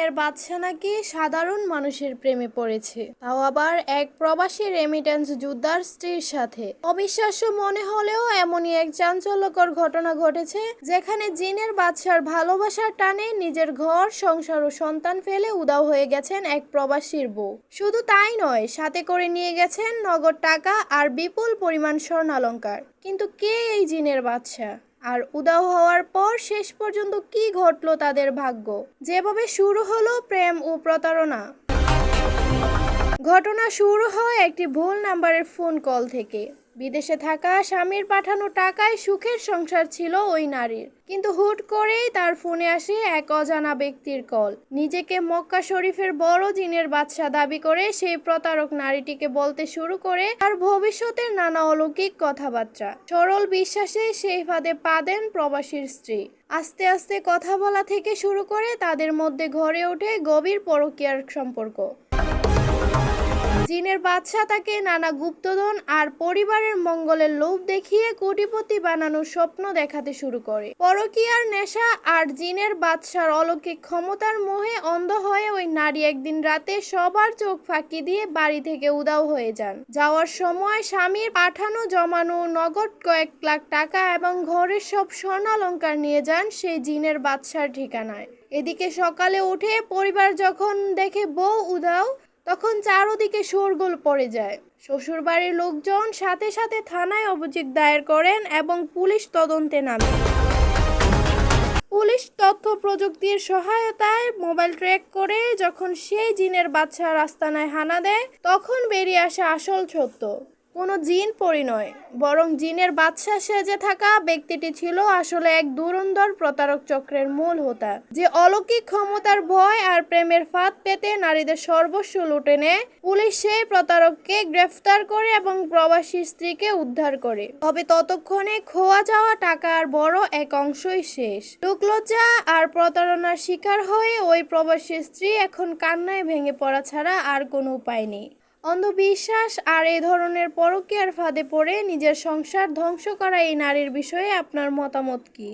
চীনের বাদশা নাকি সাধারণ মানুষের প্রেমে পড়েছে, তাও আবার এক প্রবাসী রেমিটেন্স যোদ্ধার স্ত্রীর সাথে। অবিশ্বাস্য মনে হলেও এমনই এক চাঞ্চল্যকর ঘটনা ঘটেছে, যেখানে চীনের বাদশার ভালোবাসার টানে নিজের ঘর, সংসার ও সন্তান ফেলে উধাও হয়ে গেছেন এক প্রবাসীর বউ। শুধু তাই নয়, সাথে করে নিয়ে গেছেন নগদ টাকা আর বিপুল পরিমাণ স্বর্ণালংকার। কিন্তু কে এই চীনের বাদশা, আর উধাও হওয়ার পর শেষ পর্যন্ত কি ঘটলো তাদের ভাগ্য? যেভাবে শুরু হলো প্রেম ও প্রতারণা। ঘটনা শুরু হয় একটি ভুল নাম্বারের ফোন কল থেকে। বিদেশে থাকা স্বামীর পাঠানো টাকায় সুখের সংসার ছিল ওই নারীর, কিন্তু হুট করেই তার ফোনে আসে এক অজানা ব্যক্তির কল। নিজেকে মক্কা শরীফের বড় জিনের বাদশা দাবি করে সেই প্রতারক নারীটিকে বলতে শুরু করে তার ভবিষ্যতের নানা অলৌকিক কথাবার্তা। সরল বিশ্বাসে সেই ফাঁদে পা দেন প্রবাসীর স্ত্রী। আস্তে আস্তে কথা বলা থেকে শুরু করে তাদের মধ্যে গড়ে ওঠে গভীর পরকীয়ার সম্পর্ক। চীনের বাদশা তাকে নানা গুপ্তধন আর পরিবারের মঙ্গলের লোভ দেখিয়ে কোটিপতি বানানোর স্বপ্ন দেখাতে শুরু করে। পরকীয়ার নেশা আর চীনের বাদশার অলৌকিক ক্ষমতার মোহে অন্ধ হয়ে ওই নারী একদিন রাতে সবার চোখ ফাঁকি দিয়ে বাড়ি থেকে উধাও হয়ে যান। যাওয়ার সময় স্বামীর পাঠানো জমানো নগদ কয়েক লাখ টাকা এবং ঘরের সব স্বর্ণালংকার নিয়ে যান সেই চীনের বাদশার ঠিকানায়। এদিকে সকালে উঠে পরিবার যখন দেখে বউ উধাও, তখন চারদিকে শোরগোল পড়ে যায়। শ্বশুরবাড়ির লোকজন সাথে সাথে থানায় অভিযোগ দায়ের করেন এবং পুলিশ তদন্তে নামে। পুলিশ তথ্য প্রযুক্তির সহায়তায় মোবাইল ট্র্যাক করে যখন সেই জিনের বাদশার আস্তানায় হানা দেয়, তখন বেরিয়ে আসে আসল সত্য। কোনো জিন পরি নয়, বরং জিনের বাদশা সেজে থাকা ব্যক্তিটি ছিল আসলে এক ধুরন্ধর প্রতারক চক্রের মূল হোতা, যে অলৌকিক ক্ষমতার ভয় আর প্রেমের ফাঁদ পেতে নারীদের সর্বস্ব লুটে নেয়। পুলিশ সেই প্রতারককে গ্রেফতার করে এবং প্রবাসী স্ত্রীকে উদ্ধার করে। তবে ততক্ষণে খোয়া যাওয়া টাকার বড় এক অংশই শেষ। লোকলজ্জা আর প্রতারণার শিকার হয়ে ওই প্রবাসী স্ত্রী এখন কান্নায় ভেঙে পড়া ছাড়া আর কোনো উপায় নেই। অন্ধবিশ্বাস আর এই ধরনের পরকীয়ার ফাঁদে পড়ে নিজের সংসার ধ্বংস করা এই নারীর বিষয়ে আপনার মতামত কি?